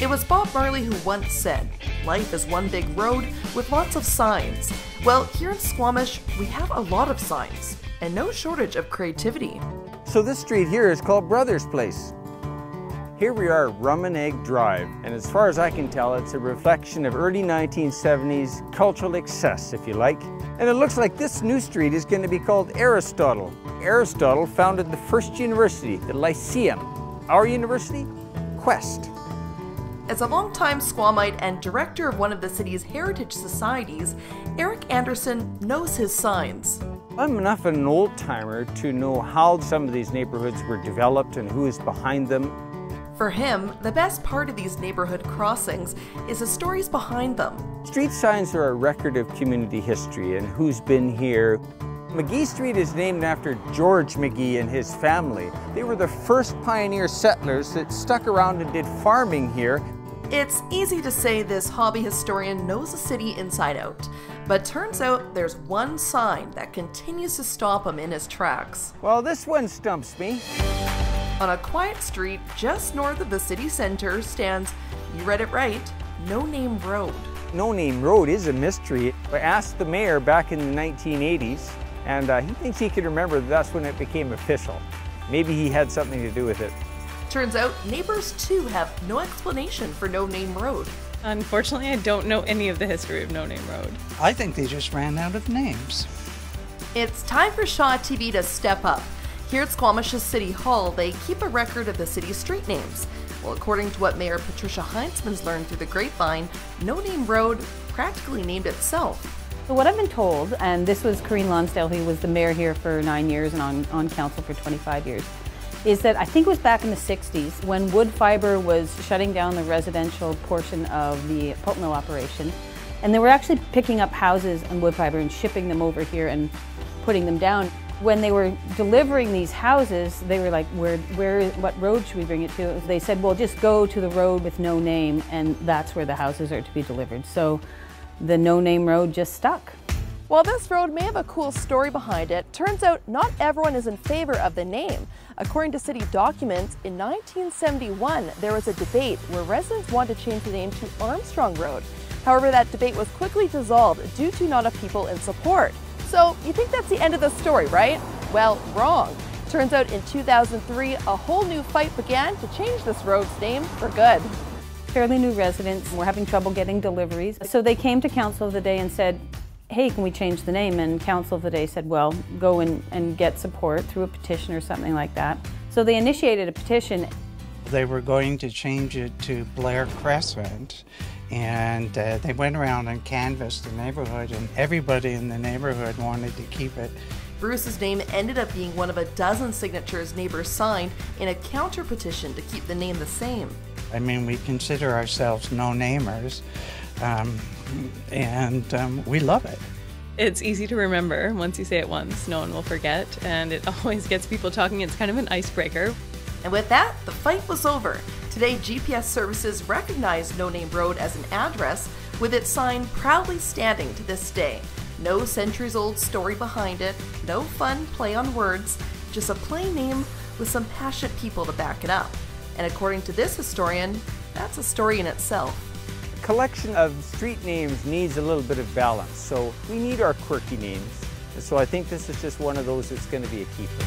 It was Bob Marley who once said, "Life is one big road with lots of signs." Well, here in Squamish, we have a lot of signs, and no shortage of creativity. So this street here is called Brothers Place. Here we are at Rum and Egg Drive, and as far as I can tell, it's a reflection of early 1970s cultural excess, if you like. And it looks like this new street is going to be called Aristotle. Aristotle founded the first university, the Lyceum. Our university? Quest. As a longtime Squamite and director of one of the city's heritage societies, Eric Anderson knows his signs. I'm enough of an old-timer to know how some of these neighborhoods were developed and who is behind them. For him, the best part of these neighborhood crossings is the stories behind them. Street signs are a record of community history and who's been here. McGee Street is named after George McGee and his family. They were the first pioneer settlers that stuck around and did farming here. It's easy to say this hobby historian knows the city inside out, but turns out there's one sign that continues to stop him in his tracks. Well, this one stumps me. On a quiet street just north of the city center stands, you read it right, No Name Road. No Name Road is a mystery. I asked the mayor back in the 1980s, and he thinks he can remember that's when it became official. Maybe he had something to do with it. Turns out neighbors too have no explanation for No Name Road. Unfortunately, I don't know any of the history of No Name Road. I think they just ran out of names. It's time for Shaw TV to step up. Here at Squamish's City Hall, they keep a record of the city's street names. Well, according to what Mayor Patricia Heinzman's learned through the grapevine, No Name Road practically named itself. So what I've been told, and this was Corrine Lonsdale, who was the mayor here for 9 years and on council for 25 years, is that I think it was back in the 60s when wood fiber was shutting down the residential portion of the pulp mill operation, and they were actually picking up houses and wood fiber and shipping them over here and putting them down. When they were delivering these houses, they were like, what road should we bring it to? They said, well, just go to the road with no name, and that's where the houses are to be delivered. So the No Name Road just stuck. While this road may have a cool story behind it, turns out not everyone is in favor of the name. According to city documents, in 1971, there was a debate where residents wanted to change the name to Armstrong Road. However, that debate was quickly dissolved due to not enough people in support. So you think that's the end of the story, right? Well, wrong. Turns out in 2003, a whole new fight began to change this road's name for good. Fairly new residents were having trouble getting deliveries. So they came to council of the day and said, hey, can we change the name? And council of the day said, well, go and get support through a petition or something like that. So they initiated a petition. They were going to change it to Blair Crescent, and they went around and canvassed the neighborhood, and everybody in the neighborhood wanted to keep it. Bruce's name ended up being one of a dozen signatures neighbors signed in a counter petition to keep the name the same. I mean, we consider ourselves no-namers, and we love it. It's easy to remember. Once you say it once, no one will forget, and it always gets people talking. It's kind of an icebreaker. And with that, the fight was over. Today, GPS services recognize No Name Road as an address, with its sign proudly standing to this day. No centuries-old story behind it, no fun play on words, just a plain name with some passionate people to back it up. And according to this historian, that's a story in itself. A collection of street names needs a little bit of balance, so we need our quirky names. And so I think this is just one of those that's going to be a keeper.